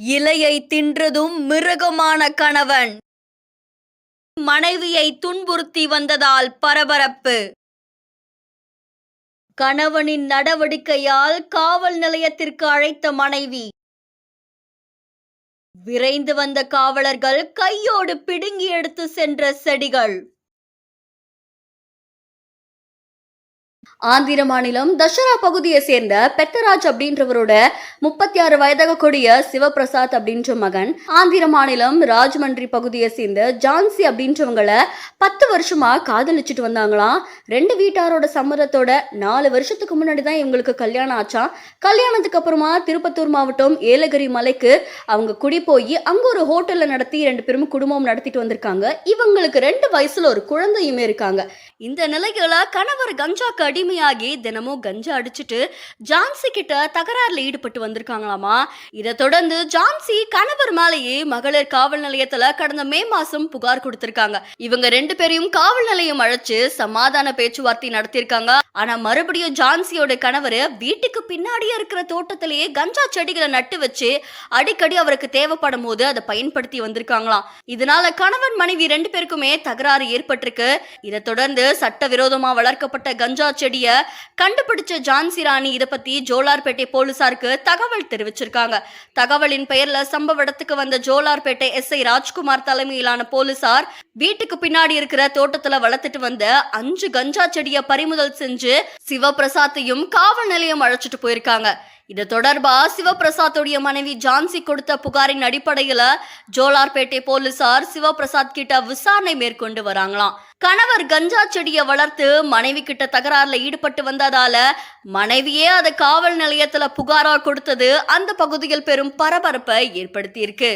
இலையை தின்றதும் மிருகமான கணவன் மனைவியை துன்புறுத்தி வந்ததால் பரபரப்பு. கணவனின் நடவடிக்கையால் காவல் நிலையத்திற்கு அழைத்த மனைவி. விரைந்து வந்த காவலர்கள் கையோடு பிடுங்கி எடுத்து சென்ற செடிகள். ஆந்திர மாநிலம் தசரா பகுதியை சேர்ந்த பெத்தராஜ் அப்படின்றவரோட 36 வயதாக கூடிய சிவபிரசாத் அப்படின்ற மகன் ஆந்திர மாநிலம் ராஜமன்றி பகுதியை சேர்ந்த ஜான்சி அப்படின்றவங்கள 10 வருஷமா காதலிச்சுட்டு வந்தாங்களாம். 2 வீட்டாரோட சம்மதத்தோட 4 வருஷத்துக்கு முன்னாடி தான் இவங்களுக்கு கல்யாணம் ஆச்சாம். கல்யாணத்துக்கு அப்புறமா திருப்பத்தூர் மாவட்டம் ஏலகிரி மலைக்கு அவங்க குடி போய் அங்க ஒரு ஹோட்டல்ல நடத்தி 2 பேரும் குடும்பம் நடத்திட்டு வந்திருக்காங்க. இவங்களுக்கு 2 வயசுல ஒரு குழந்தையுமே இருக்காங்க. இந்த நிலையில கணவர் கஞ்சாக்கு அடிமையாகி தினமும் கஞ்சா அடிச்சுட்டு ஜான்சி கிட்ட தகராறுல ஈடுபட்டு வந்திருக்காங்களாமா. இதை தொடர்ந்து ஜான்சி கணவர் மேலேயே மகளிர் காவல் நிலையத்துல கடந்த மே மாசம் புகார் கொடுத்திருக்காங்க. இவங்க 2 பேரையும் காவல் நிலையம் அழைச்சு சமாதான பேச்சுவார்த்தை நடத்திருக்காங்க. ஆனா மறுபடியும் ஜான்சியோட கணவர் வீட்டுக்கு பின்னாடியே இருக்கிற தோட்டத்திலேயே கஞ்சா செடிகளை நட்டு வச்சு அடிக்கடி அவருக்கு தேவைப்படும் போது அதை பயன்படுத்தி வந்திருக்காங்களாம். இதனால கணவன் மனைவி 2 பேருக்குமே தகராறு ஏற்பட்டிருக்கு. இதை தொடர்ந்து சட்டவிரோதமா வளர்க்கப்பட்ட கஞ்சா செடிய கண்டுபிடிச்ச ஜான்சி ராணி இதை பத்தி ஜோலார்பேட்டை போலீசாருக்கு தகவல் தெரிவிச்சிருக்காங்க. தகவலின் பெயர்ல சம்பவ இடத்துக்கு வந்த ஜோலார்பேட்டை SI ராஜ்குமார் தலைமையிலான போலீசார் வீட்டுக்கு பின்னாடி இருக்கிற தோட்டத்துல வளர்த்துட்டு வந்த 5 கஞ்சா செடியை பறிமுதல் செஞ்சு சிவபிரசாத்தையும் காவல் நிலையம் அழைச்சிட்டு போயிருக்காங்க. இது தொடர்பா சிவபிரசாத்துடைய மனைவி ஜான்சி கொடுத்த புகாரின் அடிப்படையில ஜோலார்பேட்டை போலீசார் சிவபிரசாத் கிட்ட விசாரணை மேற்கொண்டு வராங்களாம். கணவர் கஞ்சா செடியை வளர்த்து மனைவி கிட்ட தகராறுல ஈடுபட்டு வந்ததால மனைவியே அதை காவல் நிலையத்துல புகாரா கொடுத்தது அந்த பகுதியில் பெரும் பரபரப்பை ஏற்படுத்தி இருக்கு.